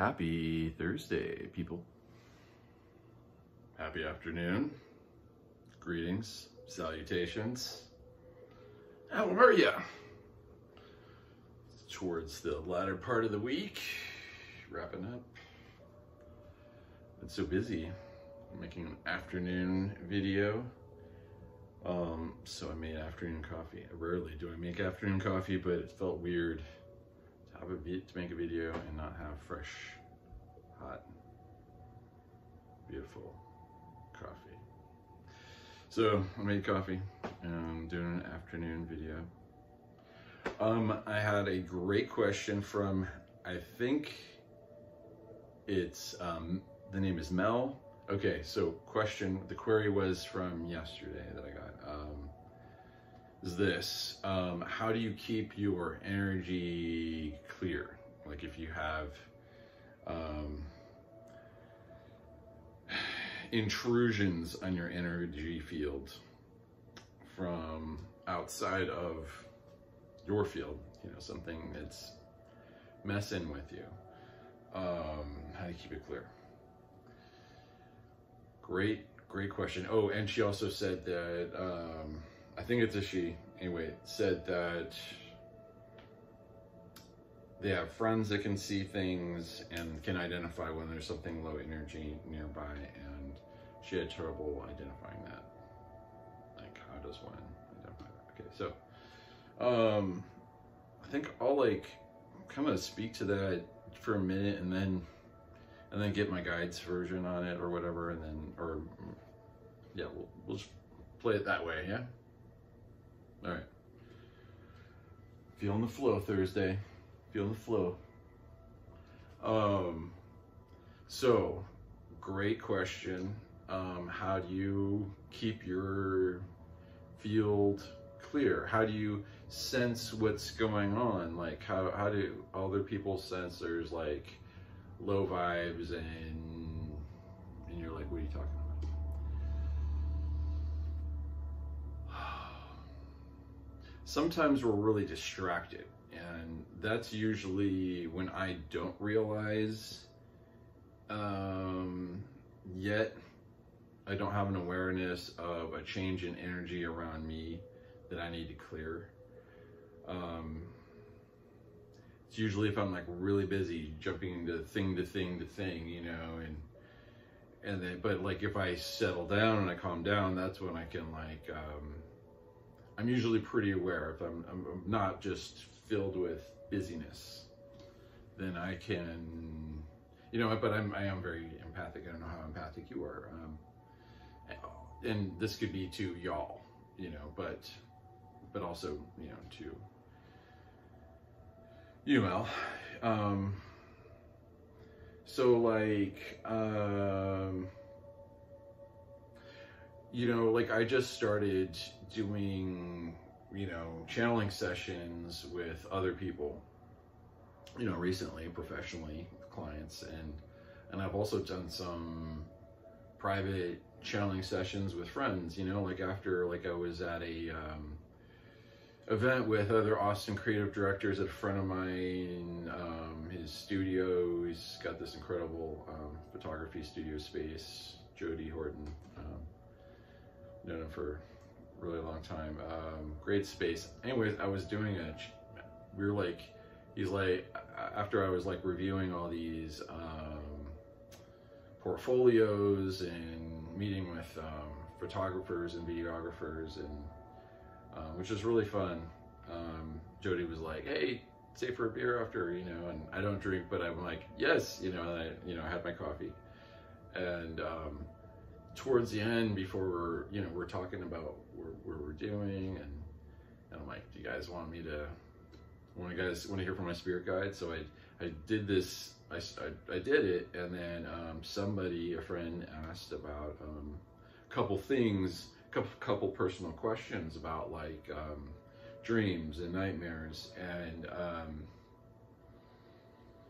Happy Thursday, people. Happy afternoon. Greetings, salutations. How are ya? Towards the latter part of the week, wrapping up. It's so busy. I'm making an afternoon video. So I made afternoon coffee. Rarely do I make afternoon coffee, but it felt weird to make a video and not have fresh, hot, beautiful coffee. So I made coffee and I'm doing an afternoon video. I had a great question from, I think it's, the name is Mel. Okay, so the query was from yesterday that I got. Is this, how do you keep your energy clear? Like if you have intrusions on your energy field from outside of your field, you know, something that's messing with you, how do you keep it clear? Great question. Oh, and she also said that, I think it's a she, anyway, said that they have friends that can see things and can identify when there's something low energy nearby, and she had trouble identifying that. Like, how does one identify that? Okay, so, I think I'll like kind of speak to that for a minute and then get my guide's version on it or whatever, and then, or yeah, we'll just play it that way, yeah? All right. Feeling the flow Thursday. Feeling the flow. So, great question. How do you keep your field clear? How do you sense what's going on? Like, how do other people sense there's like low vibes and you're like, what are you talking about? Sometimes we're really distracted, and that's usually when I don't realize yet I don't have an awareness of a change in energy around me that I need to clear. It's usually if I'm like really busy jumping to thing to thing to thing, you know, and then, but like if I settle down and I calm down, that's when I can like, I'm usually pretty aware. If I'm not just filled with busyness, then I can, you know, but I am very empathic. I don't know how empathic you are. And this could be to y'all, you know, but also, you know, to you, Mel. So like, you know, like I just started doing, you know, channeling sessions with other people, you know, recently, professionally, with clients, and I've also done some private channeling sessions with friends, you know, like after, like I was at a event with other awesome creative directors at a friend of mine, his studio, he's got this incredible photography studio space, Jody Horton, known him for a really long time, great space. Anyways, I was doing we were like, he's like, after I was like reviewing all these portfolios and meeting with photographers and videographers, and which was really fun. Jody was like, hey, stay for a beer after, you know, and I don't drink, but I'm like, yes, you know, and I had my coffee. And towards the end, before we're talking about what we're doing, and I'm like, do you guys want to hear from my spirit guide? So I did this, I did it, and then a friend asked about a couple things, couple personal questions about like dreams and nightmares, and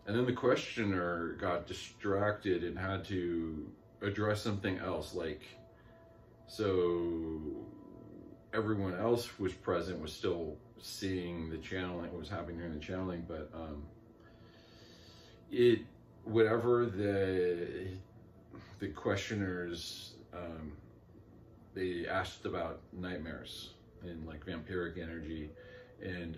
then the questioner got distracted and had to address something else. Like, so everyone else was present, was still seeing the channeling, what was happening during the channeling, but it whatever the questioners, they asked about nightmares and like vampiric energy, and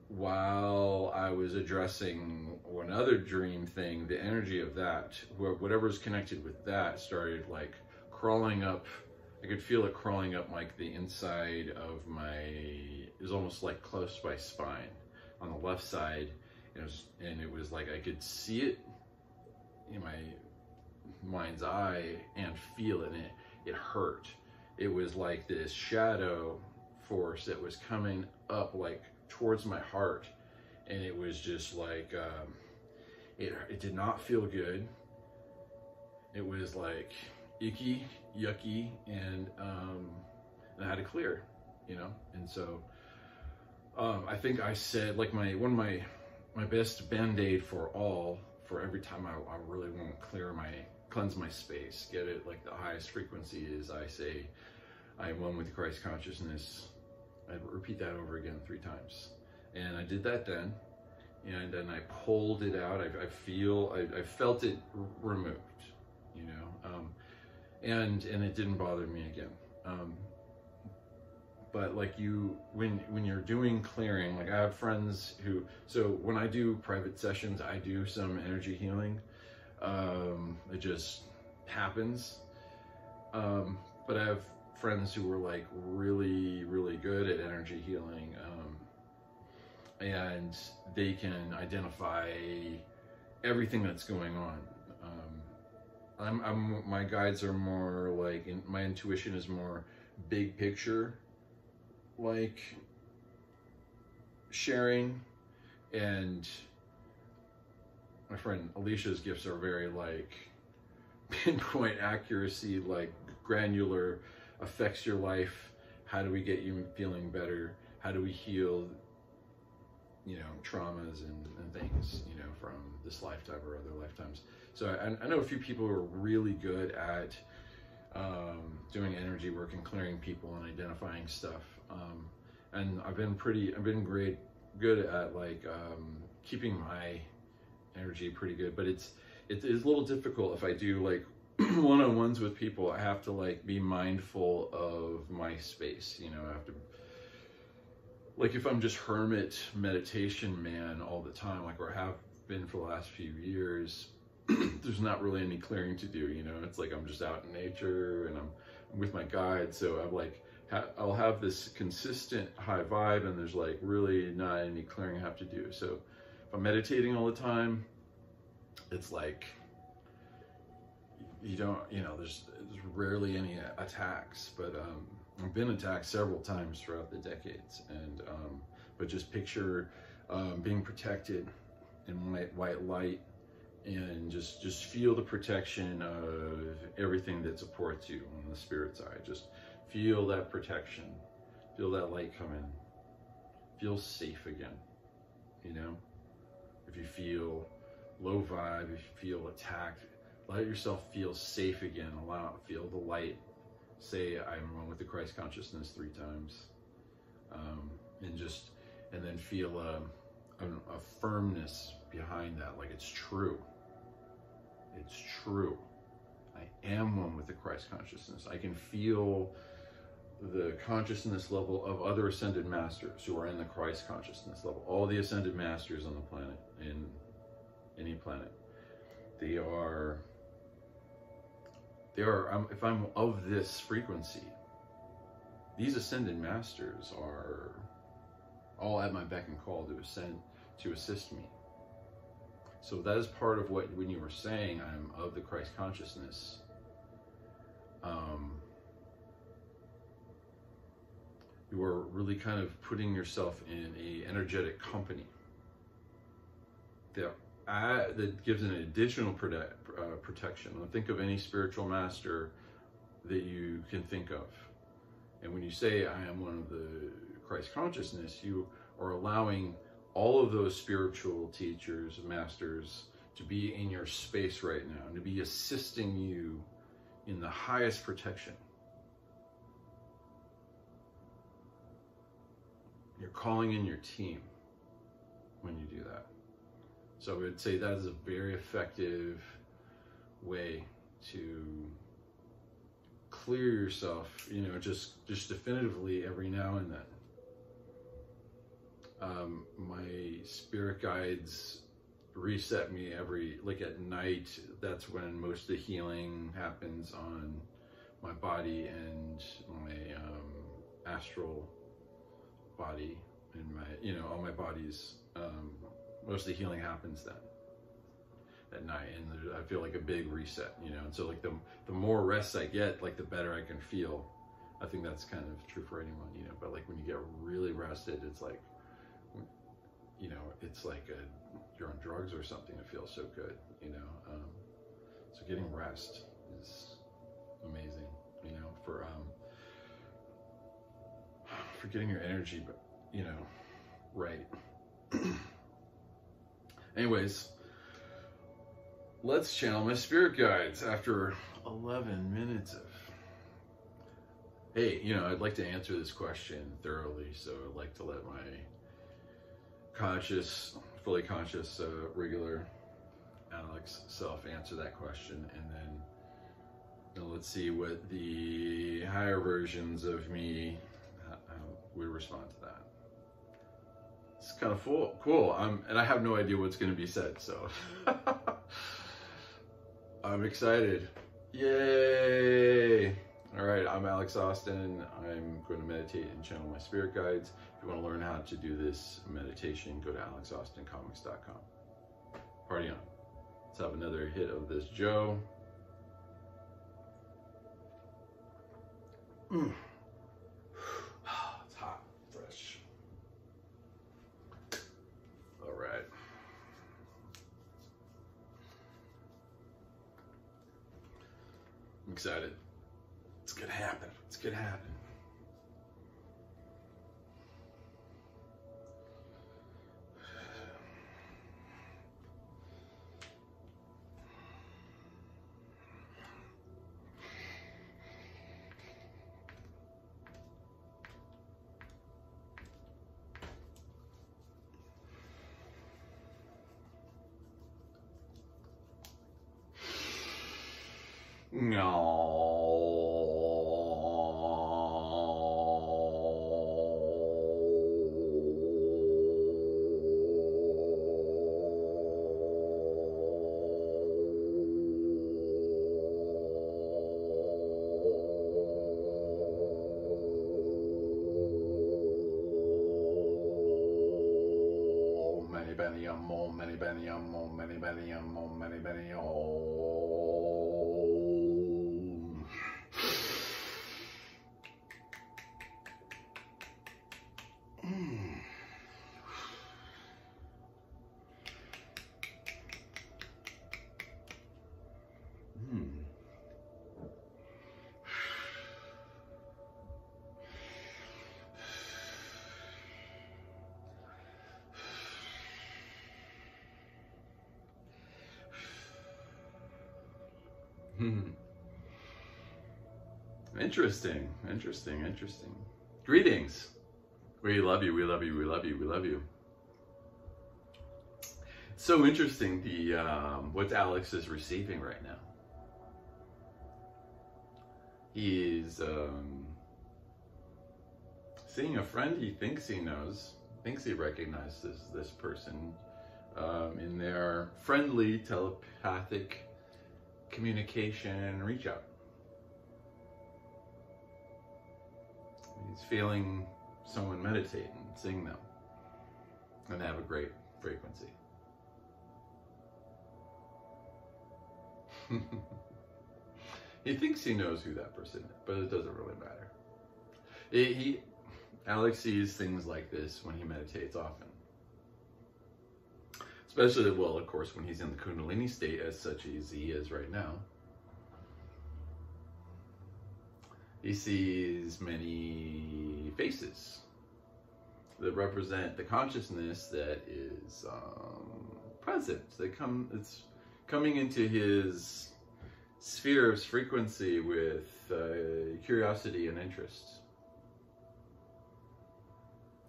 while I was addressing one other dream thing, the energy of that, whatever's connected with that, started like crawling up. I could feel it crawling up like the inside of it was almost like close to my spine on the left side. And it was like I could see it in my mind's eye and feel it, and it hurt. It was like this shadow force that was coming up like towards my heart, and it was just like it did not feel good. It was like icky, yucky, and I had to clear, you know. And so I think I said like one of my best band-aid for every time I really want to cleanse my space, get it like the highest frequency, is I say I am one with the Christ consciousness. I repeat that over again 3 times. And I did that then, and then I pulled it out. I felt it removed, you know, and it didn't bother me again. But like when you're doing clearing, like I have friends so when I do private sessions, I do some energy healing. It just happens. But I have friends who were like really, really good at energy healing. And they can identify everything that's going on. My guides are more like, my intuition is more big picture, like sharing, and my friend Alicia's gifts are very like pinpoint accuracy, like granular, affects your life. How do we get you feeling better? How do we heal, you know, traumas and things, you know, from this lifetime or other lifetimes. So I know a few people who are really good at doing energy work and clearing people and identifying stuff. And I've been good at like keeping my energy pretty good, but it is a little difficult if I do like one-on-ones with people. I have to like be mindful of my space, you know. I have to, like if I'm just hermit meditation man all the time, like where I have been for the last few years, there's not really any clearing to do, you know. It's like I'm just out in nature and I'm with my guide, so I'm like, I'll have this consistent high vibe, and there's like really not any clearing I have to do. So if I'm meditating all the time, it's like you don't, you know, there's rarely any attacks, but I've been attacked several times throughout the decades, and but just picture being protected in white light, and just feel the protection of everything that supports you on the spirit side. Just feel that protection, feel that light come in, feel safe again, you know. If you feel low vibe, if you feel attacked, let yourself feel safe again. Feel the light. Say, I'm one with the Christ consciousness 3 times. And then feel a firmness behind that, like it's true. It's true. I am one with the Christ consciousness. I can feel the consciousness level of other ascended masters who are in the Christ consciousness level. All the ascended masters on the planet, in any planet, they are if I'm of this frequency, these ascended masters are all at my beck and call to assist me. So that is part of what, when you were saying I'm of the Christ consciousness, you are really kind of putting yourself in a energetic company that gives an additional protection. Think of any spiritual master that you can think of. And when you say, I am one of the Christ consciousness, you are allowing all of those spiritual teachers, masters, to be in your space right now, and to be assisting you in the highest protection. You're calling in your team when you do that. So I would say that is a very effective way to clear yourself, you know, just definitively every now and then. My spirit guides reset me like at night. That's when most of the healing happens on my body and my astral body and my, you know, all my bodies. Most of the healing happens then at night, and I feel like a big reset, you know. And so like the more rest I get, like the better I can feel. I think that's kind of true for anyone, you know. But like when you get really rested, it's like, you know, it's like you're on drugs or something. It feels so good, you know. So getting rest is amazing, you know, for getting your energy, but you know, right. Anyways, let's channel my spirit guides after 11 minutes of, hey, you know, I'd like to answer this question thoroughly, so I'd like to let my conscious, fully conscious, regular Alex self answer that question, and then, you know, let's see what the higher versions of me would respond to that. It's kind of cool. And I have no idea what's going to be said, so I'm excited. Yay! All right, I'm Alex Austin. I'm going to meditate and channel my spirit guides. If you want to learn how to do this meditation, go to alexaustincomics.com. Party on. Let's have another hit of this Joe. It's hot, fresh. All right. I'm excited. It's gonna happen. It's gonna happen. No. Many Benny Om, many Benny Om, many Benny Om, many Benny Om. Interesting. Greetings. We love you, we love you, we love you, we love you. It's so interesting what Alex is receiving right now. He's seeing a friend he thinks he knows, thinks he recognizes this person in their friendly telepathic communication reach out. He's feeling someone meditate and sing them, and they have a great frequency. He thinks he knows who that person is, but it doesn't really matter. Alex sees things like this when he meditates often. Especially, well, of course, when he's in the kundalini state as such as he is right now. He sees many faces that represent the consciousness that is present. It's coming into his sphere of frequency with curiosity and interest.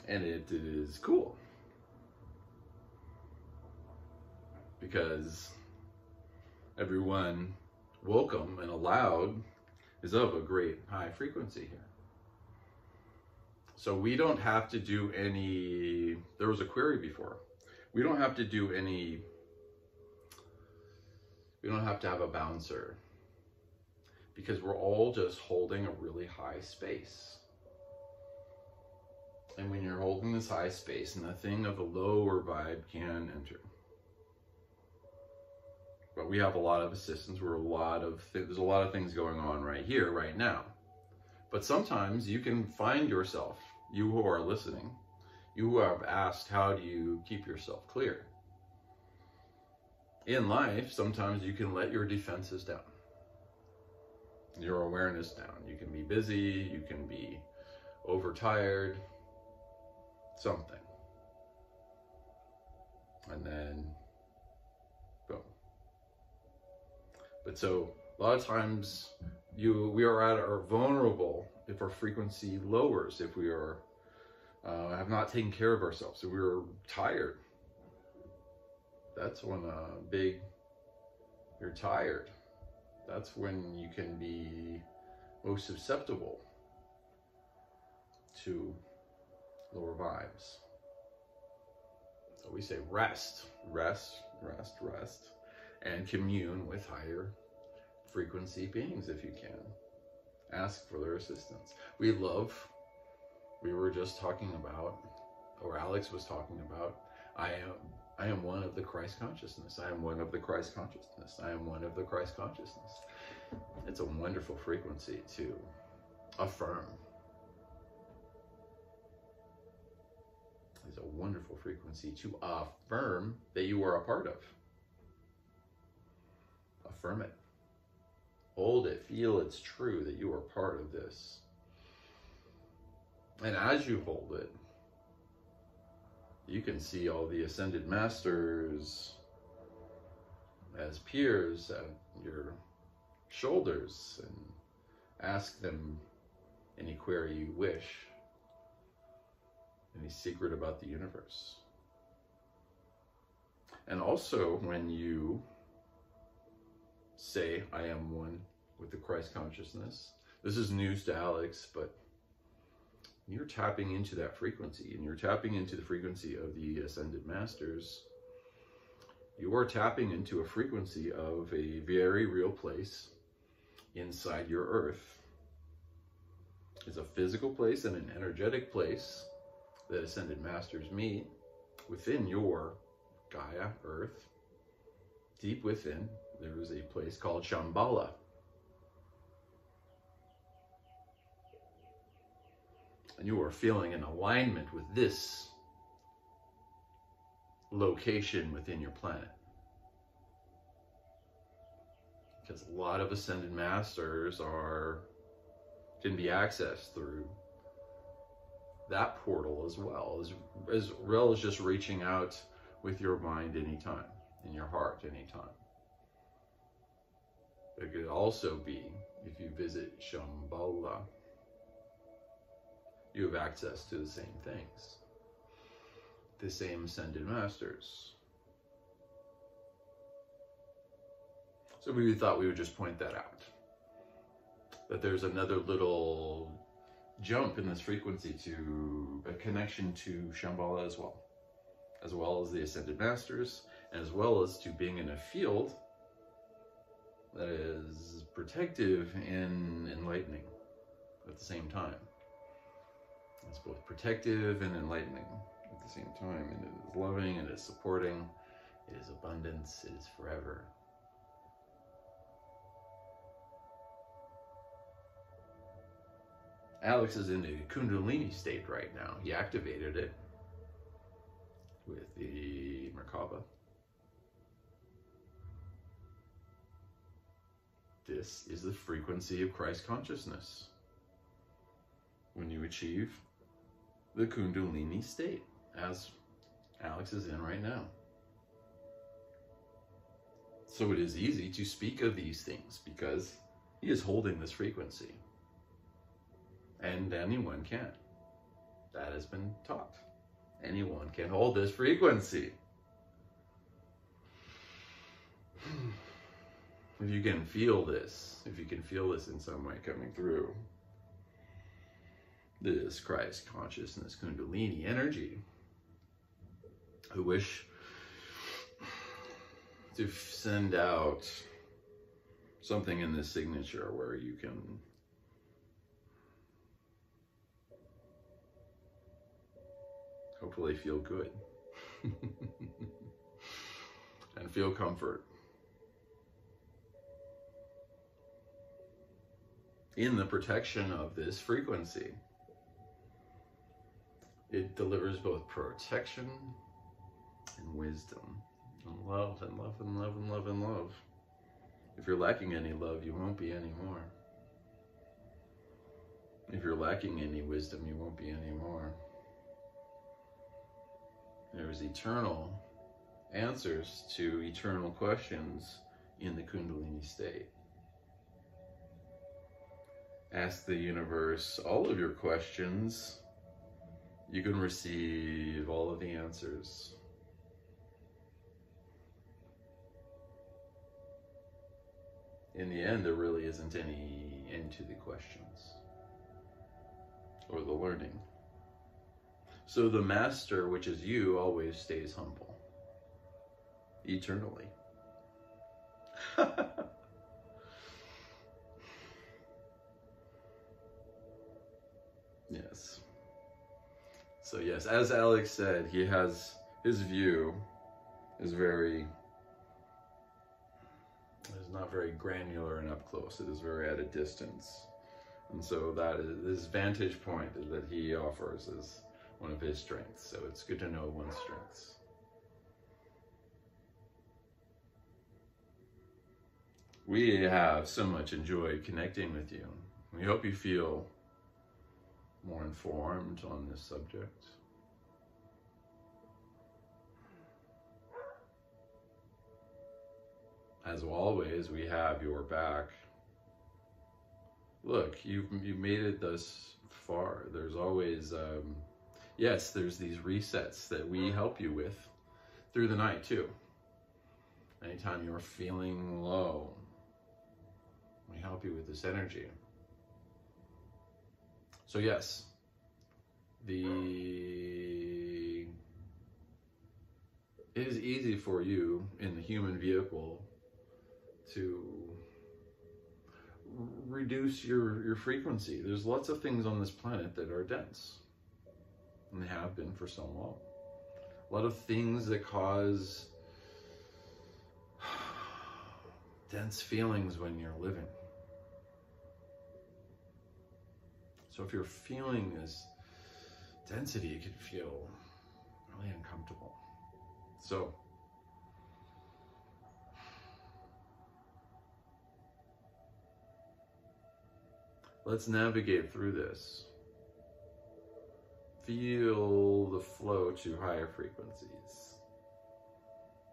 And it is cool. because everyone welcome and allowed is of a great high frequency here. So we don't have to do any, there was a query before. We don't have to do any, we don't have to have a bouncer, because we're all just holding a really high space. And when you're holding this high space, nothing of a lower vibe can enter. But we have a lot of assistance. There's a lot of things going on right here, right now. But sometimes you can find yourself, you who are listening, you who have asked, how do you keep yourself clear? In life, sometimes you can let your defenses down, your awareness down. You can be busy, you can be overtired, something. And then, boom. But so, a lot of times, we are at our vulnerable if our frequency lowers, if we are have not taken care of ourselves, if we're tired. That's when you're tired. That's when you can be most susceptible to lower vibes. So we say rest, rest, rest, rest, and commune with higher frequency beings if you can. Ask for their assistance. We were just talking about, or Alex was talking about, I am one of the Christ consciousness. I am one of the Christ consciousness. I am one of the Christ consciousness. It's a wonderful frequency to affirm. It's a wonderful frequency to affirm that you are a part of. Affirm it. Hold it. Feel it's true that you are part of this. And as you hold it, you can see all the ascended masters as peers at your shoulders and ask them any query you wish, any secret about the universe. And also when you say, I am one with the Christ consciousness, this is news to Alex, but you're tapping into that frequency, and you're tapping into the frequency of the ascended masters. You are tapping into a frequency of a very real place inside your earth. It's a physical place and an energetic place that ascended masters meet within your Gaia, earth. Deep within, there is a place called Shambhala. And you are feeling in alignment with this location within your planet. Because a lot of ascended masters can be accessed through that portal as well as just reaching out with your mind anytime, in your heart anytime. It could also be, if you visit Shambhala, you have access to the same things, the same ascended masters. So we thought we would just point that out, that there's another little jump in this frequency to a connection to Shambhala as well as the ascended masters, and as well as to being in a field that is protective and enlightening at the same time. It's both protective and enlightening at the same time, and it is loving, it is supporting, it is abundance, it is forever. Alex is in a kundalini state right now. He activated it with the Merkaba. This is the frequency of Christ consciousness. When you achieve the kundalini state, as Alex is in right now. So it is easy to speak of these things because he is holding this frequency. And anyone can. That has been taught. Anyone can hold this frequency. If you can feel this, if you can feel this in some way coming through, this Christ consciousness, kundalini energy, who wish to send out something in this signature where you can hopefully feel good and feel comfort in the protection of this frequency. It delivers both protection and wisdom and love and love and love and love and love. If you're lacking any love, you won't be anymore. If you're lacking any wisdom, you won't be anymore. There's eternal answers to eternal questions in the kundalini state. Ask the universe all of your questions. You can receive all of the answers. In the end, there really isn't any end to the questions or the learning. So the master, which is you, always stays humble, eternally. Yes. So yes, as Alex said, he has, his view is not very granular and up close. It is very at a distance. And so that is this vantage point that he offers is one of his strengths. So it's good to know one's strengths. We have so much enjoyed connecting with you. We hope you feel more informed on this subject. As always, we have your back. Look, you've made it thus far. There's always, yes, there's these resets that we help you with through the night too. Anytime you're feeling low, we help you with this energy. So yes, it is easy for you in the human vehicle to reduce your frequency. There's lots of things on this planet that are dense, and they have been for so long. A lot of things that cause dense feelings when you're living. So if you're feeling this density, it can feel really uncomfortable. So let's navigate through this. Feel the flow to higher frequencies,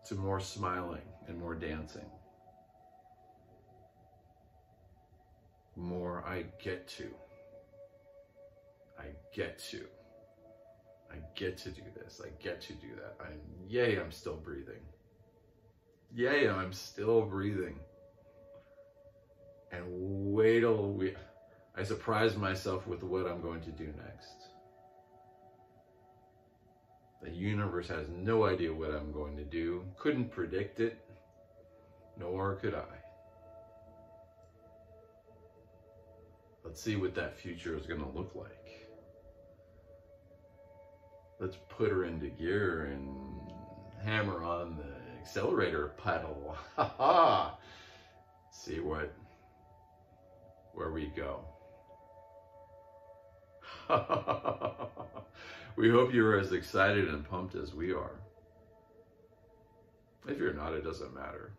to more smiling and more dancing. More I get to. I get to do this. I get to do that. Yay, I'm still breathing. Yay, I'm still breathing. And wait till I surprise myself with what I'm going to do next. The universe has no idea what I'm going to do, couldn't predict it, nor could I. Let's see what that future is going to look like. Let's put her into gear and hammer on the accelerator pedal. Ha ha! See where we go. We hope you're as excited and pumped as we are. If you're not, it doesn't matter.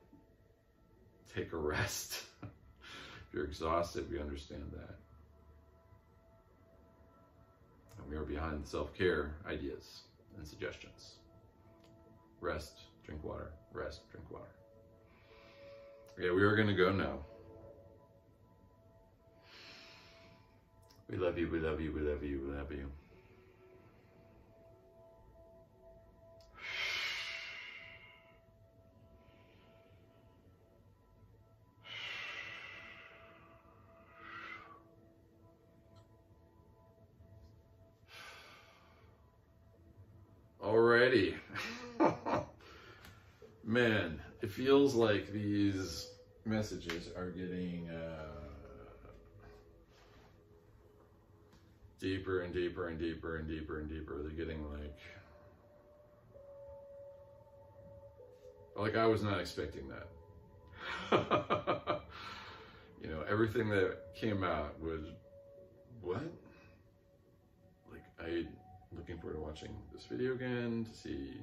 Take a rest. If you're exhausted, we understand that. And we are behind self-care ideas and suggestions. Rest, drink water. Rest, drink water. Okay, we are going to go now. We love you, we love you, we love you, we love you. already. Man, it feels like these messages are getting deeper and deeper and deeper and deeper and deeper. They're getting like I was not expecting that. You know, everything that came out was, what? Like, I'm looking forward to watching this video again to see,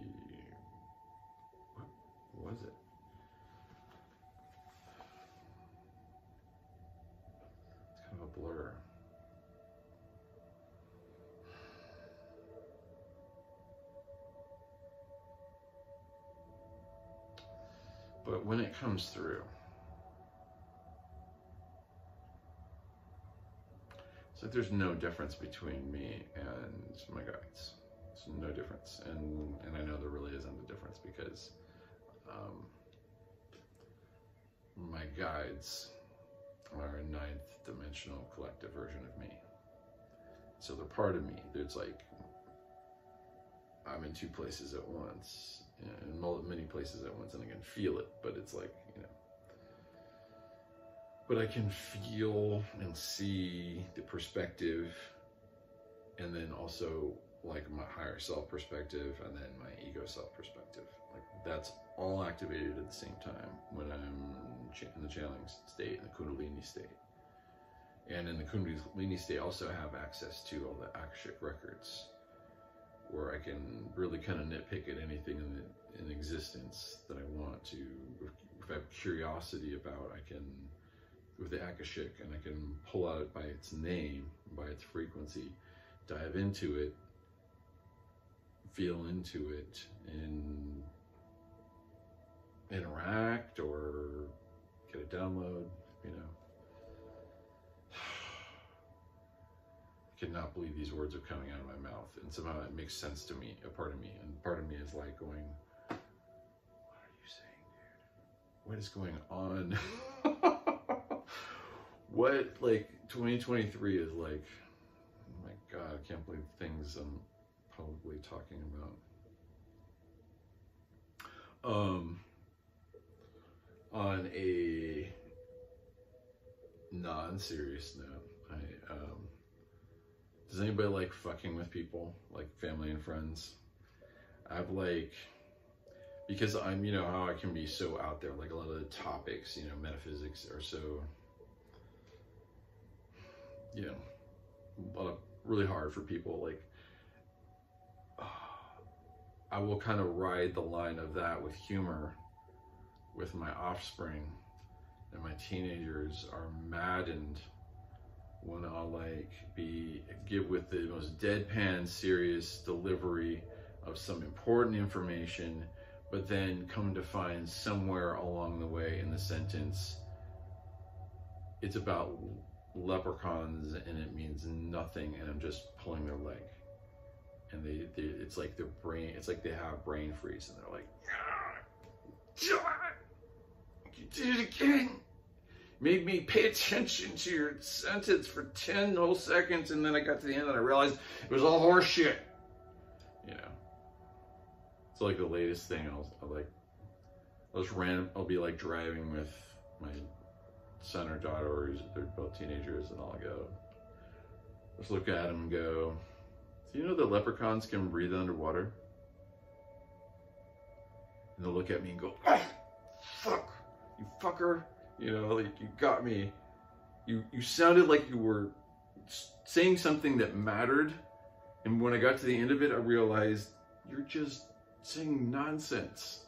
what was it? It's kind of a blur. But when it comes through, it's like there's no difference between me and my guides. There's no difference. And I know there really isn't a difference because my guides are a ninth dimensional collective version of me. So they're part of me. It's like I'm in two places at once, in many places at once, and I can feel it, but it's like, you know, but I can feel and see the perspective, and then also like my higher self perspective, and then my ego self perspective. Like that's all activated at the same time when I'm in the channeling state, in the kundalini state. And in the kundalini state, I also have access to all the Akashic records, where I can really kind of nitpick at anything in existence that I want to. If I have curiosity about, I can, with the Akashic, and I can pull out it by its name, by its frequency, dive into it, feel into it, and interact or get a download, you know. I cannot believe these words are coming out of my mouth, and somehow it makes sense to me, a part of me, and part of me is like going, what are you saying, dude? What is going on? What, like, 2023 is like, oh my God, I can't believe things I'm probably talking about. On a non-serious note, does anybody like fucking with people, like family and friends? I've like, because I'm, you know, how I can be so out there, like a lot of the topics, you know, metaphysics are so, you know, a lot of really hard for people. Like, I will kind of ride the line of that with humor with my offspring, and my teenagers are maddened when I'll like give with the most deadpan serious delivery of some important information, but then come to find somewhere along the way in the sentence it's about leprechauns and it means nothing, and I'm just pulling their leg, and they it's like their brain, it's like they have brain freeze, and they're like, you did it again. Made me pay attention to your sentence for 10 whole seconds, and then I got to the end and I realized it was all horse shit. You know, it's like the latest thing. I'll be like driving with my son or daughter, they're both teenagers, and I'll go, just look at them and go, so you know that leprechauns can breathe underwater? And they'll look at me and go, oh, fuck, you fucker. You know, like, you got me. You sounded like you were saying something that mattered. And when I got to the end of it, I realized you're just saying nonsense.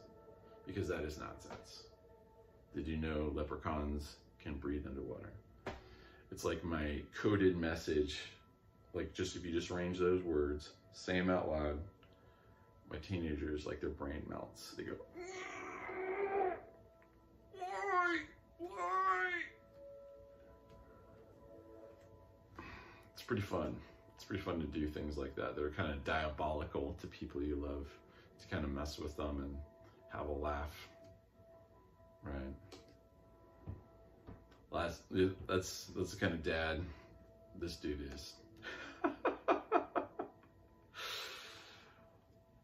Because that is nonsense. Did you know leprechauns can breathe underwater? It's like my coded message. Like, just if you just arrange those words, say them out loud, my teenagers, like, their brain melts. They go, why? It's pretty fun. It's pretty fun to do things like that that are kind of diabolical to people you love, to kind of mess with them and have a laugh, right? That's the kind of dad this dude is.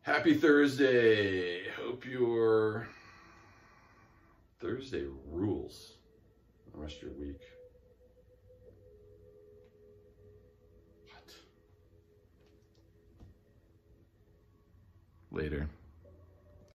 Happy Thursday. Hope your Thursday rules the rest of your week. What? Later.